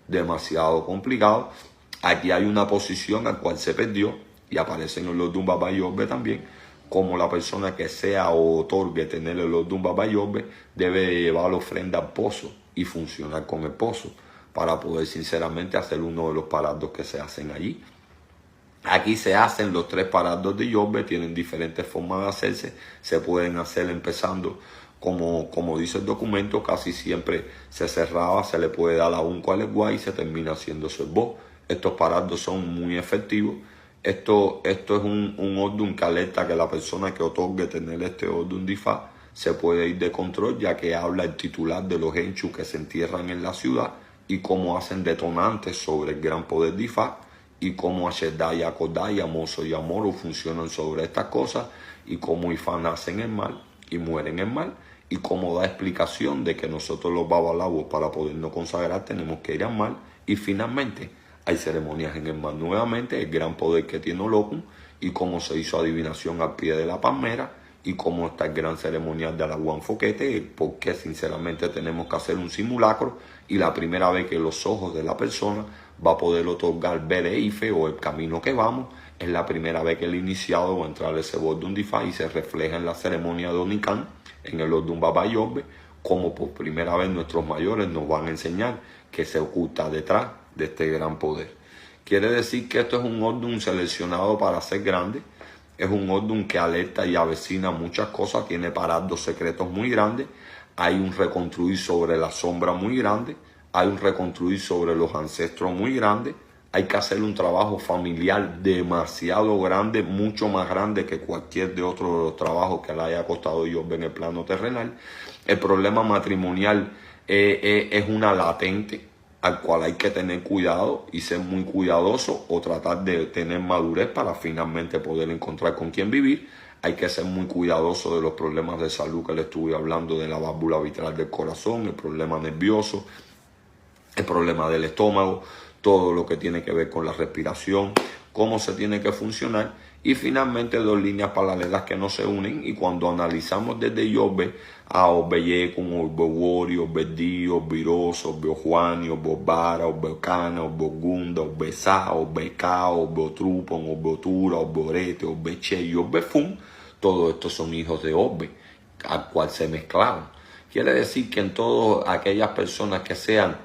demasiado complicado. Aquí hay una posición al cual se perdió y aparece en el Odum Baba Yorbe también, como la persona que sea o otorgue tener el Odum Baba Yorbe debe llevar la ofrenda al pozo y funcionar con el pozo para poder sinceramente hacer uno de los parados que se hacen allí. Aquí se hacen los 3 parados de Yorbe, tienen diferentes formas de hacerse, se pueden hacer empezando como dice el documento, casi siempre se cerraba, se le puede dar a un cual y se termina haciendo su voz. Estos parados son muy efectivos. Esto es un Odum que alerta que la persona que otorgue tener este Odum Difa se puede ir de control, ya que habla el titular de los henchus que se entierran en la ciudad y cómo hacen detonantes sobre el gran poder Difa y cómo Ashedaya, Kodaya, Mozo y Amoro funcionan sobre estas cosas y cómo Ifá nacen en mal y mueren en mal y cómo da explicación de que nosotros los babalabos para podernos consagrar tenemos que ir al mal y finalmente hay ceremonias en el mal nuevamente, el gran poder que tiene Olokun y cómo se hizo adivinación al pie de la palmera y cómo está el gran ceremonial de Alaguán Foquete, porque sinceramente tenemos que hacer un simulacro y la primera vez que los ojos de la persona va a poder otorgar Bereife o el camino que vamos, es la primera vez que el iniciado va a entrar ese Odum Difa y se refleja en la ceremonia de Onicán, en el Odum Baba Yorbe, como por primera vez nuestros mayores nos van a enseñar que se oculta detrás de este gran poder. Quiere decir que esto es un Odum seleccionado para ser grande, es un Odum que alerta y avecina muchas cosas, tiene parados secretos muy grandes, hay un reconstruir sobre la sombra muy grande, hay un reconstruir sobre los ancestros muy grande, hay que hacer un trabajo familiar demasiado grande, mucho más grande que cualquier de otros de los trabajos que le haya costado Yorbe en el plano terrenal. El problema matrimonial es una latente al cual hay que tener cuidado y ser muy cuidadoso o tratar de tener madurez para finalmente poder encontrar con quién vivir. Hay que ser muy cuidadoso de los problemas de salud que le estuve hablando, de la válvula vitral del corazón, el problema nervioso, el problema del estómago, todo lo que tiene que ver con la respiración, cómo se tiene que funcionar y finalmente 2 líneas paralelas que no se unen y cuando analizamos desde Yorbe a Obeyekun, Obewori, Obedi, Obiroso, Obeojuani, Obobara, Obeocana, Obogunda, Obesa, Obeca, Obeotrupon, Obeotura, Obeorete, Obeche y Obefun, todos estos son hijos de Orbe, al cual se mezclaron. Quiere decir que en todas aquellas personas que sean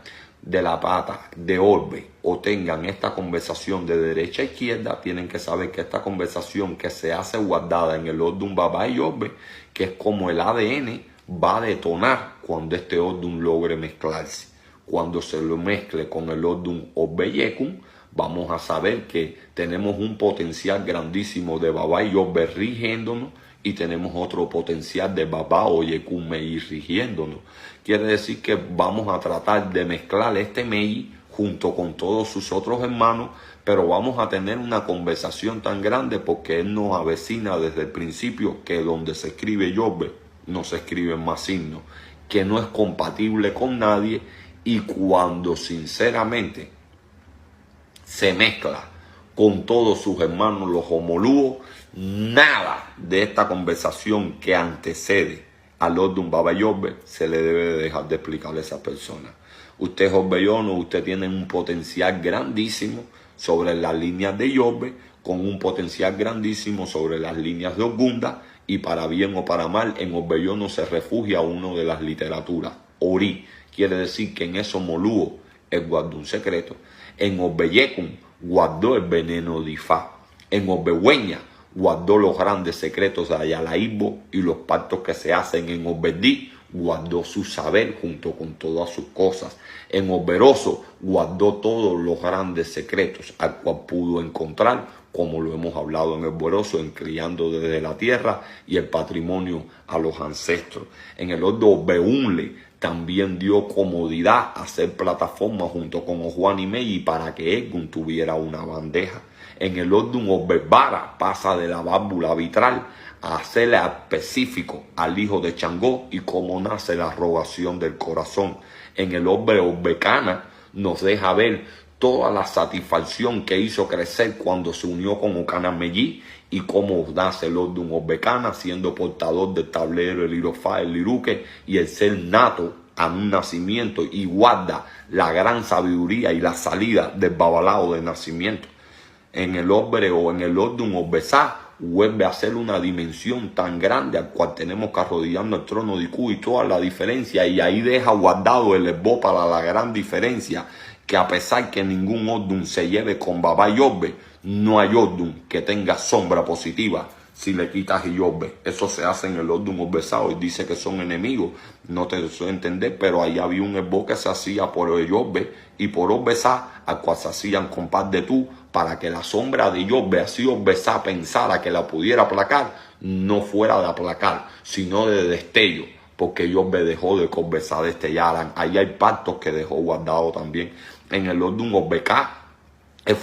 de la pata de Orbe o tengan esta conversación de derecha a izquierda, tienen que saber que esta conversación que se hace guardada en el Odum Baba y Orbe, que es como el ADN, va a detonar cuando este Odum logre mezclarse. Cuando se lo mezcle con el Odum Obeyekun, vamos a saber que tenemos un potencial grandísimo de Baba y Orbe rigiéndonos y tenemos otro potencial de Baba Oyekun Mei rigiéndonos. Quiere decir que vamos a tratar de mezclar este Mei junto con todos sus otros hermanos, pero vamos a tener una conversación tan grande porque él nos avecina desde el principio que donde se escribe Yorbe no se escriben más signos, que no es compatible con nadie y cuando sinceramente se mezcla con todos sus hermanos los homolúos, nada de esta conversación que antecede al Odum Baba Yorbe se le debe de dejar de explicarle a esa persona. Usted es Orbeyono, usted tiene un potencial grandísimo sobre las líneas de Yorbe, con un potencial grandísimo sobre las líneas de Ogunda, y para bien o para mal, en Orbeyono se refugia uno de las literaturas. Ori quiere decir que en esos molúos él guardó un secreto. En Obeyekun guardó el veneno de Ifá. En Obehueña guardó los grandes secretos de Ayalaíbo y los pactos que se hacen. En Obedí guardó su saber junto con todas sus cosas. En Oberoso guardó todos los grandes secretos al cual pudo encontrar, como lo hemos hablado en el Oberoso, en criando desde la tierra y el patrimonio a los ancestros. En el Ordo Obeunle también dio comodidad a hacer plataforma junto con Ojuan y Meyi para que Egun tuviera una bandeja. En el Ordum Obebara pasa de la válvula vitral a hacerle específico al hijo de Changó y cómo nace la rogación del corazón. En el Orbe Obecana nos deja ver toda la satisfacción que hizo crecer cuando se unió con Ocana Meyi y cómo nace el Ordum Obecana siendo portador del tablero, el Irofá, el Liruque y el ser nato a un nacimiento y guarda la gran sabiduría y la salida del babalao de nacimiento. En el hombre o en el orden o besar, vuelve a ser una dimensión tan grande al cual tenemos que arrodillarnos el trono de Q y toda la diferencia, y ahí deja guardado el esbo para la gran diferencia, que a pesar que ningún orden se lleve con Baba y Yorbe, no hay orden que tenga sombra positiva si le quitas y Yorbe. Eso se hace en el orden obesado y dice que son enemigos. No te sé entender, pero ahí había un esbo que se hacía por el Yorbe y por obesar, al cual se hacían con paz de tú, para que la sombra de Yorbe, así obesar pensara que la pudiera aplacar, no fuera de aplacar, sino de destello, porque Yorbe dejó de que obesar destellaran. Ahí hay pactos que dejó guardado también. En el orden Obeká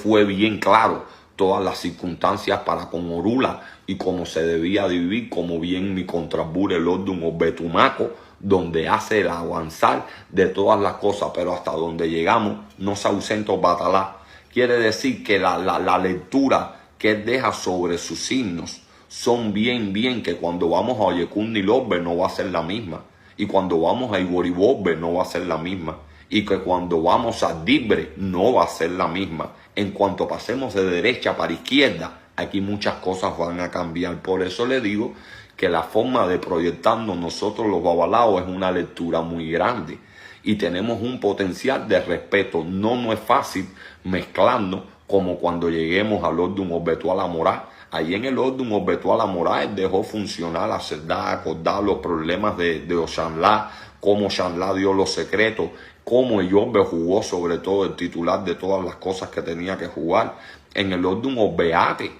fue bien claro todas las circunstancias para con Orula y cómo se debía vivir, como bien mi contrabure el orden Obetumaco, donde hace el avanzar de todas las cosas, pero hasta donde llegamos no se ausenta Batalá. Quiere decir que la lectura que él deja sobre sus signos son bien que cuando vamos a Oyekun Nilobbe no va a ser la misma, y cuando vamos a Iboribobbe no va a ser la misma, y que cuando vamos a Dibre no va a ser la misma. En cuanto pasemos de derecha para izquierda, aquí muchas cosas van a cambiar. Por eso le digo que la forma de proyectarnos nosotros los babalaos es una lectura muy grande y tenemos un potencial de respeto. No es fácil mezclando como cuando lleguemos al orden Obetu a la Morá. Ahí en el orden Obetu a la Morá él dejó funcionar la verdad, acordar los problemas de Oshanlá, cómo Shanlá dio los secretos, cómo Yorbe jugó sobre todo el titular de todas las cosas que tenía que jugar. En el orden Obeate,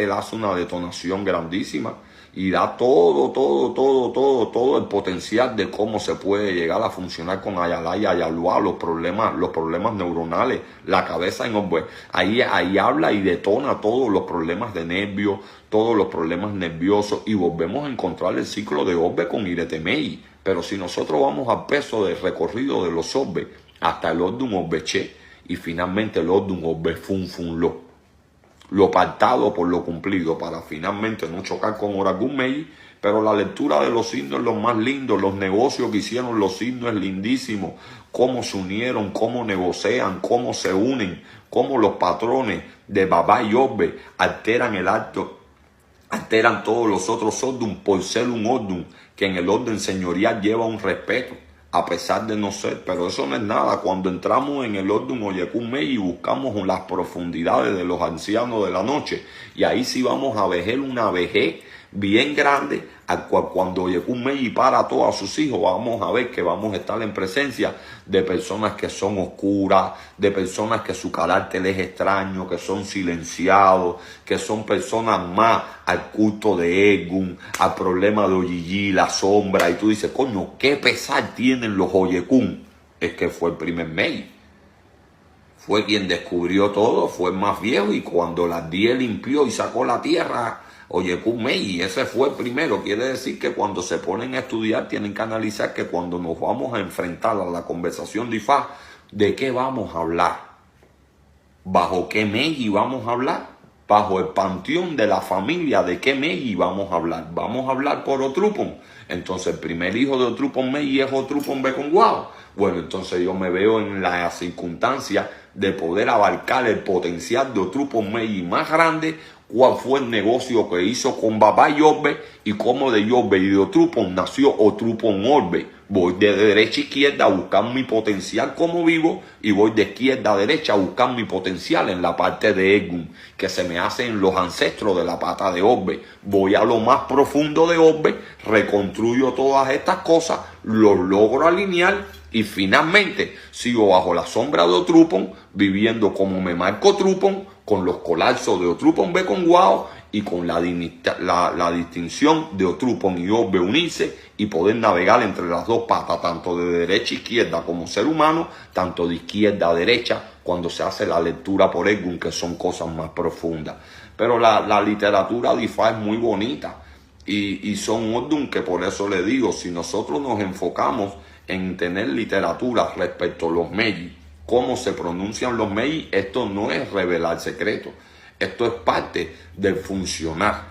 él hace una detonación grandísima y da todo el potencial de cómo se puede llegar a funcionar con Ayalá y Ayaluá, los problemas neuronales, la cabeza en Orbe. Ahí habla y detona todos los problemas de nervios, todos los problemas nerviosos, y volvemos a encontrar el ciclo de Orbe con Iretemei. Pero si nosotros vamos al peso del recorrido de los Orbe hasta el orden Orbeche y finalmente el orden Orbe Funfunlo, lo pactado por lo cumplido, para finalmente no chocar con Oragún Meiji. Pero la lectura de los signos es lo más lindo, los negocios que hicieron los signos es lindísimo, cómo se unieron, cómo negocian, cómo se unen, cómo los patrones de Baba y Yorbe alteran el acto, alteran todos los otros orden por ser un orden que en el orden señorial lleva un respeto, a pesar de no ser. Pero eso no es nada. Cuando entramos en el orden Oyekun Meiji y buscamos las profundidades de los ancianos de la noche, y ahí sí vamos a vejer una vejez bien grande, al cual cuando Oyekun Meiji para a todos sus hijos, vamos a ver que vamos a estar en presencia de personas que son oscuras, de personas que su carácter es extraño, que son silenciados, que son personas más al culto de Egun, al problema de Oyiji, la sombra. Y tú dices, coño, qué pesar tienen los Oyekun. Es que fue el primer Meiji. Fue quien descubrió todo, fue el más viejo, y cuando las 10 limpió y sacó la tierra, Oyekun Meiji, ese fue el primero. Quiere decir que cuando se ponen a estudiar tienen que analizar que cuando nos vamos a enfrentar a la conversación de Ifá, ¿de qué vamos a hablar? ¿Bajo qué Meiji vamos a hablar? Bajo el panteón de la familia, ¿de qué Meiji vamos a hablar? ¿Vamos a hablar por Otrupon? Entonces el primer hijo de Otrupon Meiji es Otrupon Bekonguao. Bueno, entonces yo me veo en la circunstancia de poder abarcar el potencial de Otrupon Meiji más grande. ¿Cuál fue el negocio que hizo con Baba Yorbe y cómo de Yorbe y de Otrupon nació Otrupon Orbe? Voy de derecha a izquierda a buscar mi potencial como vivo, y voy de izquierda a derecha a buscar mi potencial en la parte de Egun, que se me hacen los ancestros de la pata de Orbe. Voy a lo más profundo de Orbe, reconstruyo todas estas cosas, los logro alinear y finalmente sigo bajo la sombra de Otrupon, viviendo como me marco Otrupon, con los colapsos de Otrupon Bekonguao y con la distinción de Otrupon y Orbe unirse y poder navegar entre las dos patas, tanto de derecha a izquierda como ser humano, tanto de izquierda a derecha cuando se hace la lectura por Egun, que son cosas más profundas. Pero la literatura de Ifá es muy bonita y son orden que, por eso le digo, si nosotros nos enfocamos en tener literatura respecto a los Meiji, cómo se pronuncian los Meiji, esto no es revelar secretos, esto es parte del funcionar.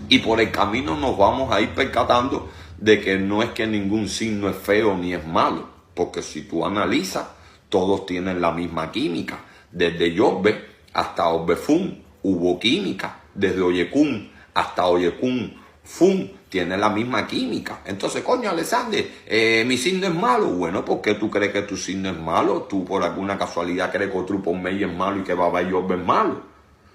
Y por el camino nos vamos a ir percatando de que no es que ningún signo es feo ni es malo, porque si tú analizas, todos tienen la misma química. Desde Yobbe hasta Obbefun hubo química. Desde Oyekun hasta Oyekun Fun tiene la misma química. Entonces, coño, Alexander, mi signo es malo. Bueno, ¿por qué tú crees que tu signo es malo? ¿Tú por alguna casualidad crees que Otrupon Mey es malo y que Baba Yobbe es malo?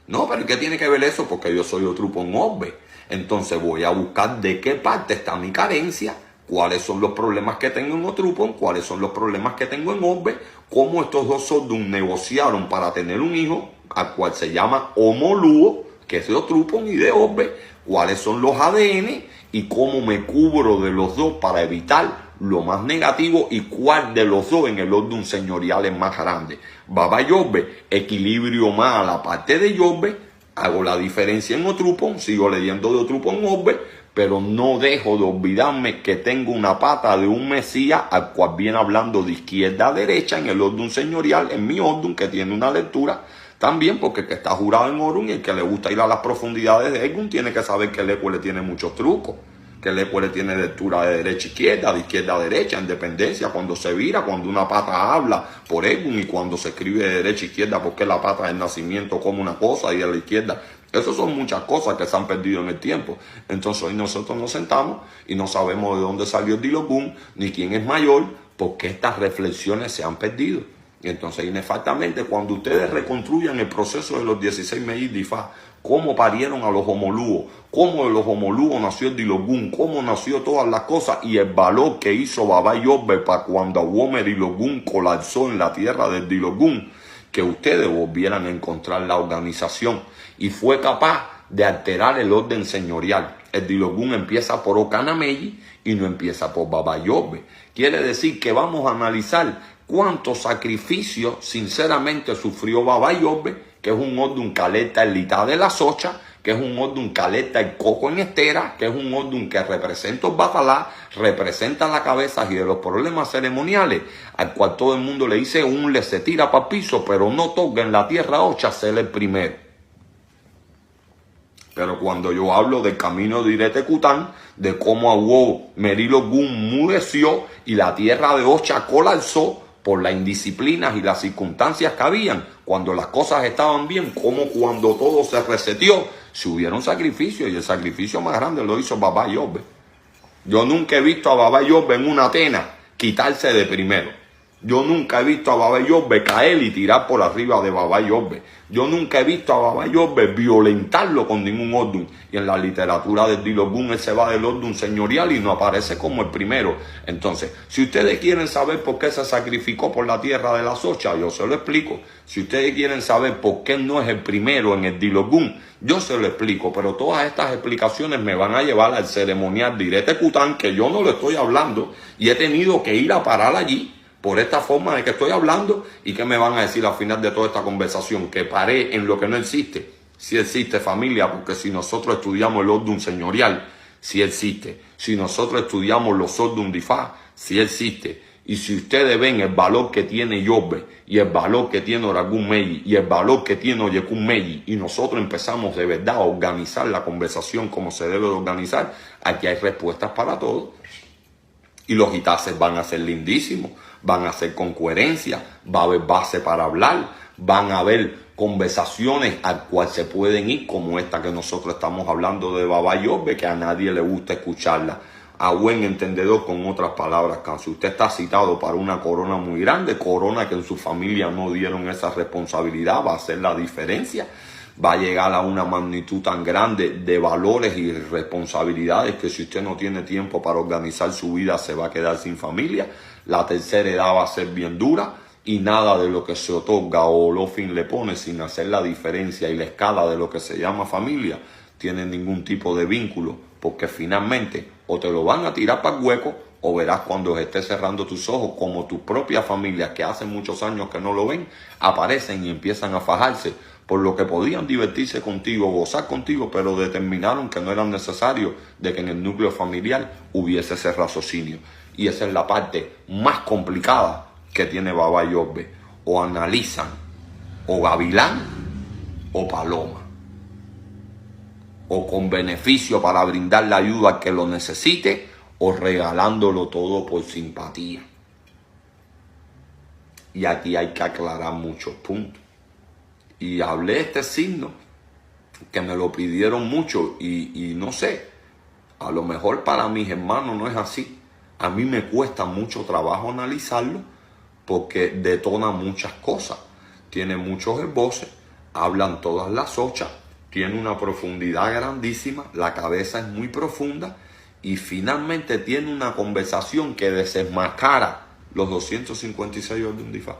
No, pero ¿qué tiene que ver eso? Porque yo soy Otrupon Obbe. Entonces voy a buscar de qué parte está mi carencia, cuáles son los problemas que tengo en Otrupon, cuáles son los problemas que tengo en Obbe, cómo estos dos Sodun negociaron para tener un hijo, al cual se llama Homoluo, que es de Otrupon y de Obbe, cuáles son los ADN y cómo me cubro de los dos para evitar lo más negativo y cuál de los dos en el orden señorial es más grande. Baba Yobbe, equilibrio más a la parte de Yobbe, hago la diferencia en Otrupon, sigo leyendo de Otrupon Obbe, pero no dejo de olvidarme que tengo una pata de un Mesías al cual viene hablando de izquierda a derecha en el orden señorial, en mi orden que tiene una lectura también, porque el que está jurado en Orun y el que le gusta ir a las profundidades de Egun tiene que saber que el Eco le tiene muchos trucos, que el Eco le tiene lectura de derecha a izquierda, de izquierda a derecha, en dependencia, cuando se vira, cuando una pata habla por Egun y cuando se escribe de derecha a izquierda porque la pata del nacimiento como una cosa y de la izquierda. Esas son muchas cosas que se han perdido en el tiempo. Entonces hoy nosotros nos sentamos y no sabemos de dónde salió el Dilogún, ni quién es mayor, porque estas reflexiones se han perdido. Y entonces, inefactamente, cuando ustedes reconstruyan el proceso de los 16 Meiji Difá, cómo parieron a los homolúos, cómo de los homolúos nació el Dilogún, cómo nació todas las cosas y el valor que hizo Baba Yobbe para cuando Womer Dilogún colapsó en la tierra del Dilogún, que ustedes volvieran a encontrar la organización y fue capaz de alterar el orden señorial. El Dilogún empieza por Okanameji y no empieza por Baba Yobbe. Quiere decir que vamos a analizar cuántos sacrificios sinceramente sufrió Baba Yobbe, que es un orden caleta el Litá de la Socha, que es un orden caleta el coco en estera, que es un orden que representa el Batalá, representa la cabeza y de los problemas ceremoniales, al cual todo el mundo le dice un le se tira para el piso, pero no toca en la tierra ocha ser el primero. Pero cuando yo hablo del camino de Iretecután, de cómo Awo Merilogún mudeció y la tierra de Ocha colapsó por las indisciplinas y las circunstancias que habían, cuando las cosas estaban bien, como cuando todo se reseteó, se hubieron sacrificios y el sacrificio más grande lo hizo Baba Yobbe. Yo nunca he visto a Baba Yobbe en una tena quitarse de primero. Yo nunca he visto a Baba Yobbe caer y tirar por arriba de Baba Yobbe. Yo nunca he visto a Baba Yobbe violentarlo con ningún orden. Y en la literatura del Dilogún él se va del orden señorial y no aparece como el primero. Entonces, si ustedes quieren saber por qué se sacrificó por la tierra de la Socha, yo se lo explico. Si ustedes quieren saber por qué no es el primero en el Dilogún, yo se lo explico. Pero todas estas explicaciones me van a llevar al ceremonial de Iretecután, que yo no lo estoy hablando y he tenido que ir a parar allí por esta forma de que estoy hablando. ¿Y qué me van a decir al final de toda esta conversación? Que paré en lo que no existe. Si existe, familia, porque si nosotros estudiamos el orden señorial, si existe. Si nosotros estudiamos los orden Difá, si existe. Y si ustedes ven el valor que tiene Yobbe y el valor que tiene Oragún Meiji y el valor que tiene Oyekun Meiji, y nosotros empezamos de verdad a organizar la conversación como se debe de organizar, aquí hay respuestas para todo. Y los itases van a ser lindísimos, van a ser con coherencia, va a haber base para hablar, van a haber conversaciones al cual se pueden ir, como esta que nosotros estamos hablando de Baba Yobbe, que a nadie le gusta escucharla. A buen entendedor, con otras palabras, si usted está citado para una corona muy grande, corona que en su familia no dieron esa responsabilidad, va a hacer la diferencia. Va a llegar a una magnitud tan grande de valores y responsabilidades que si usted no tiene tiempo para organizar su vida se va a quedar sin familia. La tercera edad va a ser bien dura y nada de lo que se otorga o Olofin le pone sin hacer la diferencia y la escala de lo que se llama familia tiene ningún tipo de vínculo, porque finalmente o te lo van a tirar para el hueco o verás cuando estés cerrando tus ojos como tu propia familia, que hace muchos años que no lo ven, aparecen y empiezan a fajarse por lo que podían divertirse contigo, gozar contigo, pero determinaron que no era necesario de que en el núcleo familiar hubiese ese raciocinio. Y esa es la parte más complicada que tiene Baba Yobbe. O analizan, o gavilán, o paloma. O con beneficio para brindar la ayuda al que lo necesite, o regalándolo todo por simpatía. Y aquí hay que aclarar muchos puntos. Y hablé de este signo que me lo pidieron mucho y no sé, a lo mejor para mis hermanos no es así. A mí me cuesta mucho trabajo analizarlo porque detona muchas cosas. Tiene muchos esboces, hablan todas las ochas, tiene una profundidad grandísima, la cabeza es muy profunda y finalmente tiene una conversación que desenmascara los 256 orden de Ifá.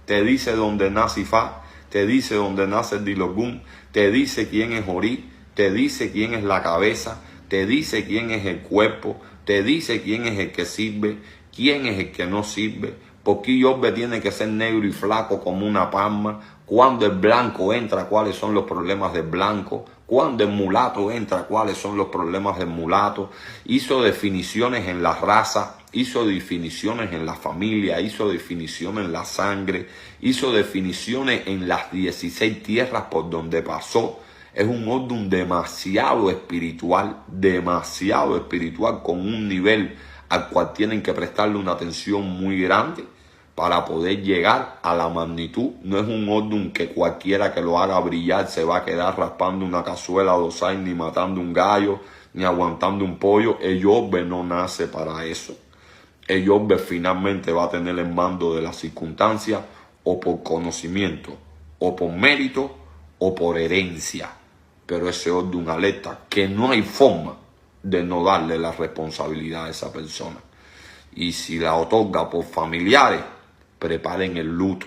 Te dice dónde nace Ifá, te dice dónde nace el Dilogún, te dice quién es Orí, te dice quién es la cabeza, te dice quién es el cuerpo, te dice quién es el que sirve, quién es el que no sirve, por qué Yorbe tiene que ser negro y flaco como una palma, cuando el blanco entra, cuáles son los problemas del blanco, cuando el mulato entra, cuáles son los problemas del mulato. Hizo definiciones en la raza, hizo definiciones en la familia, hizo definiciones en la sangre, hizo definiciones en las 16 tierras por donde pasó. Es un orden demasiado espiritual, con un nivel al cual tienen que prestarle una atención muy grande para poder llegar a la magnitud. No es un orden que cualquiera que lo haga brillar se va a quedar raspando una cazuela 2 años, ni matando un gallo, ni aguantando un pollo. El Yorbe no nace para eso. El Yorbe finalmente va a tener el mando de las circunstancias, o por conocimiento, o por mérito, o por herencia. Pero ese orden alerta que no hay forma de no darle la responsabilidad a esa persona. Y si la otorga por familiares, preparen el luto.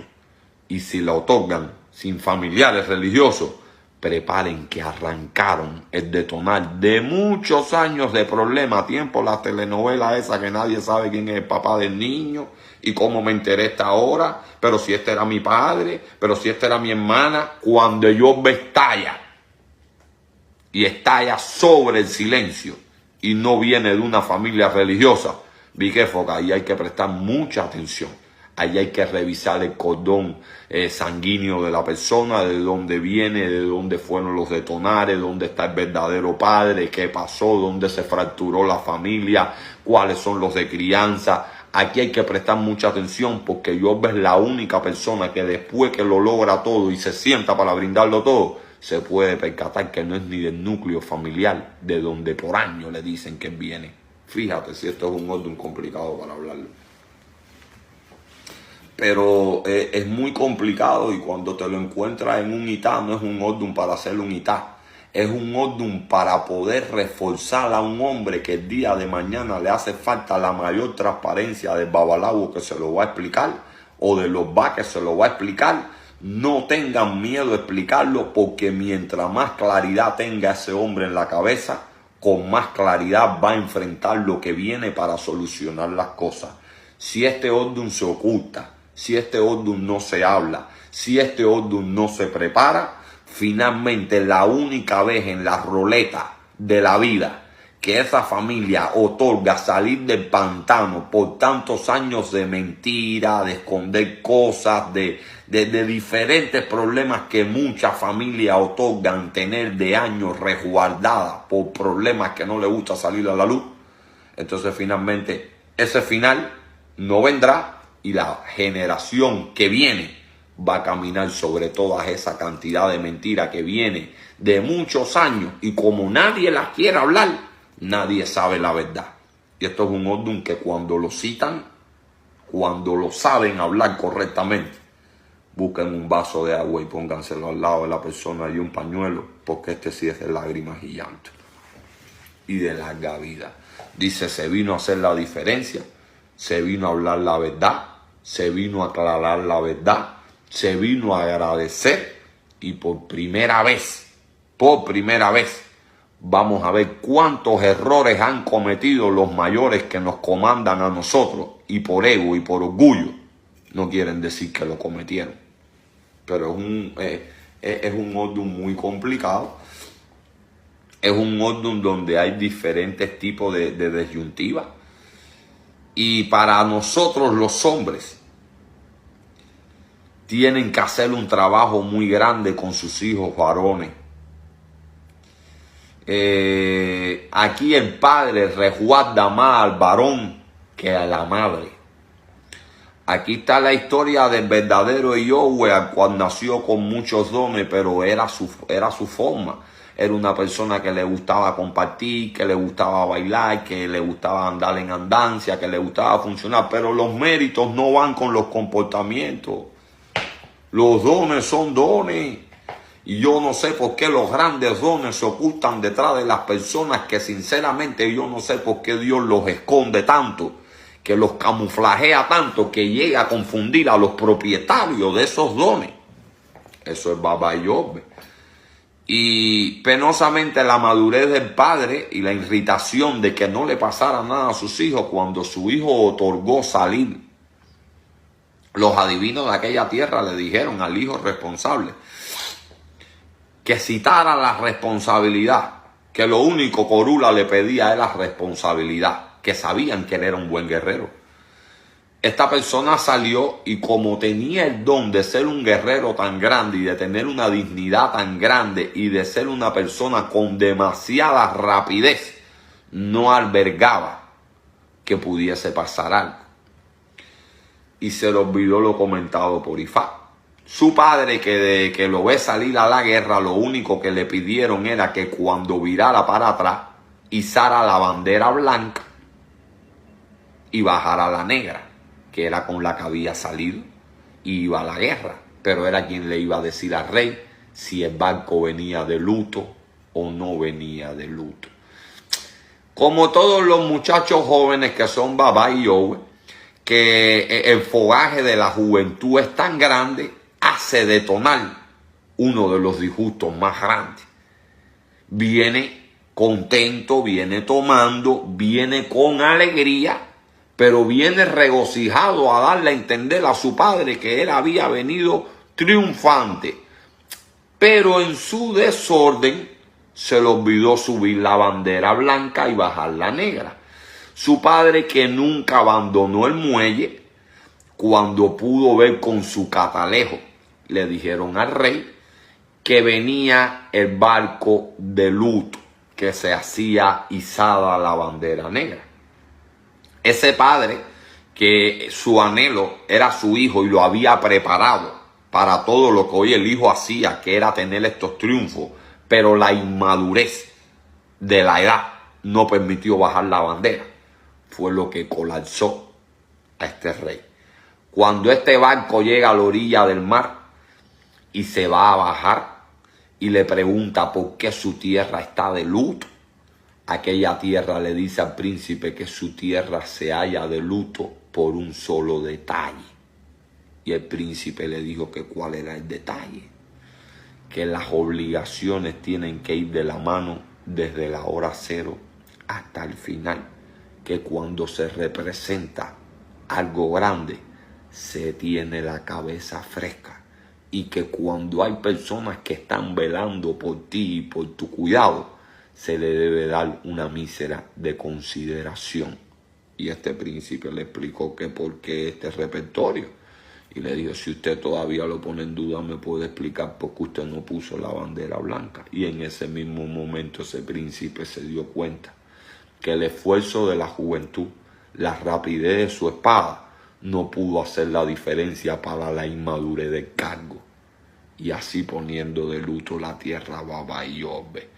Y si la otorgan sin familiares religiosos, preparen que arrancaron el detonar de muchos años de problema. Tiempo la telenovela esa que nadie sabe quién es el papá del niño y cómo me enteré esta hora, pero si este era mi padre, pero si esta era mi hermana. Cuando Yorbe estalla, y estalla sobre el silencio, y no viene de una familia religiosa, vi que ahí hay que prestar mucha atención. Ahí hay que revisar el cordón sanguíneo de la persona, de dónde viene, de dónde fueron los detonares, dónde está el verdadero padre, qué pasó, dónde se fracturó la familia, cuáles son los de crianza. Aquí hay que prestar mucha atención porque Yorbe es la única persona que después que lo logra todo y se sienta para brindarlo todo, se puede percatar que no es ni del núcleo familiar de donde por años le dicen que viene. Fíjate si esto es un orden complicado para hablarlo. Pero es muy complicado y cuando te lo encuentras en un itá, no es un orden para hacer un itá. Es un orden para poder reforzar a un hombre que el día de mañana le hace falta la mayor transparencia del babalawo que se lo va a explicar o de los va que se lo va a explicar. No tengan miedo de explicarlo porque mientras más claridad tenga ese hombre en la cabeza, con más claridad va a enfrentar lo que viene para solucionar las cosas. Si este orden se oculta, si este orden no se habla, si este orden no se prepara, finalmente la única vez en la ruleta de la vida que esa familia otorga salir del pantano por tantos años de mentira, de esconder cosas, de diferentes problemas que muchas familias otorgan tener de años resguardadas por problemas que no les gusta salir a la luz. Entonces finalmente ese final no vendrá y la generación que viene va a caminar sobre toda esa cantidad de mentiras que viene de muchos años y como nadie las quiere hablar, nadie sabe la verdad. Y esto es un orden que cuando lo citan, cuando lo saben hablar correctamente, busquen un vaso de agua y pónganselo al lado de la persona y un pañuelo, porque este sí es de lágrimas y llanto y de larga vida. Dice, se vino a hacer la diferencia, se vino a hablar la verdad, se vino a aclarar la verdad, se vino a agradecer y por primera vez, vamos a ver cuántos errores han cometido los mayores que nos comandan a nosotros y por ego y por orgullo no quieren decir que lo cometieron. Pero es un orden muy complicado. Es un orden donde hay diferentes tipos de disyuntivas. Y para nosotros los hombres tienen que hacer un trabajo muy grande con sus hijos varones. Aquí el padre resguarda más al varón que a la madre. Aquí está la historia del verdadero Yahweh, al cual nació con muchos dones, pero era su forma. Era una persona que le gustaba compartir, que le gustaba bailar, que le gustaba andar en andancia, que le gustaba funcionar. Pero los méritos no van con los comportamientos. Los dones son dones. Y yo no sé por qué los grandes dones se ocultan detrás de las personas, que sinceramente yo no sé por qué Dios los esconde tanto, que los camuflajea tanto, que llega a confundir a los propietarios de esos dones. Eso es Baba Yobe. Y penosamente la madurez del padre y la irritación de que no le pasara nada a sus hijos cuando su hijo otorgó salir. Los adivinos de aquella tierra le dijeron al hijo responsable que citara la responsabilidad, que lo único que Orula le pedía era responsabilidad, que sabían que él era un buen guerrero. Esta persona salió y como tenía el don de ser un guerrero tan grande y de tener una dignidad tan grande y de ser una persona con demasiada rapidez, no albergaba que pudiese pasar algo. Y se le olvidó lo comentado por Ifá. Su padre, que lo ve salir a la guerra, lo único que le pidieron era que cuando virara para atrás, izara la bandera blanca y bajara la negra, que era con la que había salido y iba a la guerra. Pero era quien le iba a decir al rey si el barco venía de luto o no venía de luto. Como todos los muchachos jóvenes que son Baba y Yobe, que el fogaje de la juventud es tan grande, hace detonar uno de los disgustos más grandes. Viene contento, viene tomando, viene con alegría, pero viene regocijado a darle a entender a su padre que él había venido triunfante. Pero en su desorden se le olvidó subir la bandera blanca y bajar la negra. Su padre, que nunca abandonó el muelle, cuando pudo ver con su catalejo, le dijeron al rey que venía el barco de luto, que se hacía izada la bandera negra. Ese padre, que su anhelo era su hijo y lo había preparado para todo lo que hoy el hijo hacía, que era tener estos triunfos, pero la inmadurez de la edad no permitió bajar la bandera, fue lo que colapsó a este rey. Cuando este barco llega a la orilla del mar y se va a bajar y le pregunta por qué su tierra está de luto, aquella tierra le dice al príncipe que su tierra se halla de luto por un solo detalle. Y el príncipe le dijo que cuál era el detalle, que las obligaciones tienen que ir de la mano desde la hora cero hasta el final, que cuando se representa algo grande se tiene la cabeza fresca, y que cuando hay personas que están velando por ti y por tu cuidado, se le debe dar una mísera de consideración. Y este príncipe le explicó que por qué este repertorio. Y le dijo, si usted todavía lo pone en duda, me puede explicar por qué usted no puso la bandera blanca. Y en ese mismo momento ese príncipe se dio cuenta que el esfuerzo de la juventud, la rapidez de su espada, no pudo hacer la diferencia para la inmadurez del cargo. Y así poniendo de luto la tierra Baba y Yobe.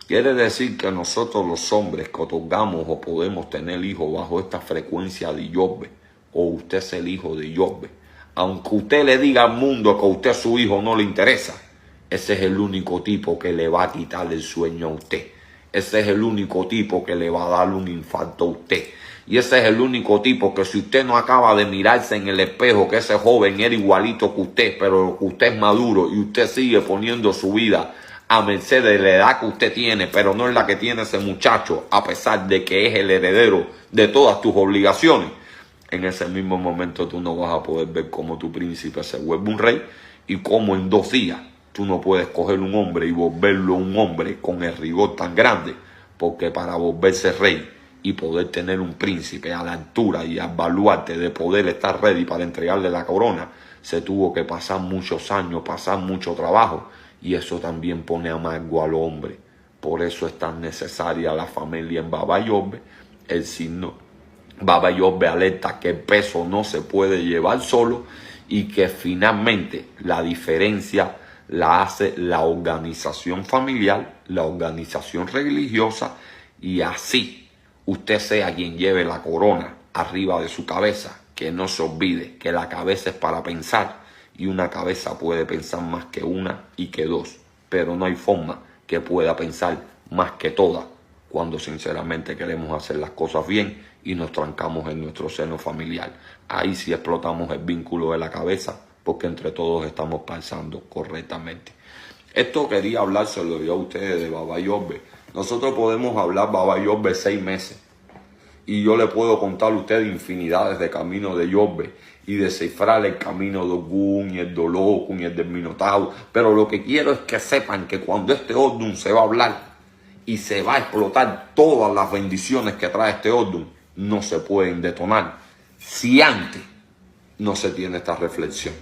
Quiere decir que nosotros los hombres que otorgamos o podemos tener hijos bajo esta frecuencia de Yobe, o usted es el hijo de Yobe, aunque usted le diga al mundo que a usted su hijo no le interesa, ese es el único tipo que le va a quitar el sueño a usted. Ese es el único tipo que le va a dar un infarto a usted. Y ese es el único tipo que si usted no acaba de mirarse en el espejo que ese joven era igualito que usted, pero que usted es maduro y usted sigue poniendo su vida a merced de la edad que usted tiene, pero no es la que tiene ese muchacho, a pesar de que es el heredero de todas tus obligaciones, en ese mismo momento tú no vas a poder ver cómo tu príncipe se vuelve un rey y cómo en 2 días tú no puedes coger un hombre y volverlo un hombre con el rigor tan grande, porque para volverse rey y poder tener un príncipe a la altura y al baluarte de poder estar ready para entregarle la corona, se tuvo que pasar muchos años, pasar mucho trabajo, y eso también pone amargo al hombre, Por eso es tan necesaria la familia en Baba Yobe. El signo Baba Yobe alerta que el peso no se puede llevar solo y que finalmente la diferencia la hace la organización familiar, la organización religiosa, y así usted sea quien lleve la corona arriba de su cabeza, que no se olvide que la cabeza es para pensar y una cabeza puede pensar más que una y que dos, pero no hay forma que pueda pensar más que todas cuando sinceramente queremos hacer las cosas bien y nos trancamos en nuestro seno familiar. Ahí sí explotamos el vínculo de la cabeza porque entre todos estamos pensando correctamente. Esto quería hablárselo yo a ustedes de Baba Yobe. Nosotros podemos hablar Baba Yobe 6 meses y yo le puedo contar a ustedes infinidades de caminos de Yobe y descifrar el camino de Ogún y el de Olokun y el del Minotauro. Pero lo que quiero es que sepan que cuando este Odun se va a hablar y se va a explotar todas las bendiciones que trae este Odun, no se pueden detonar si antes no se tiene esta reflexión.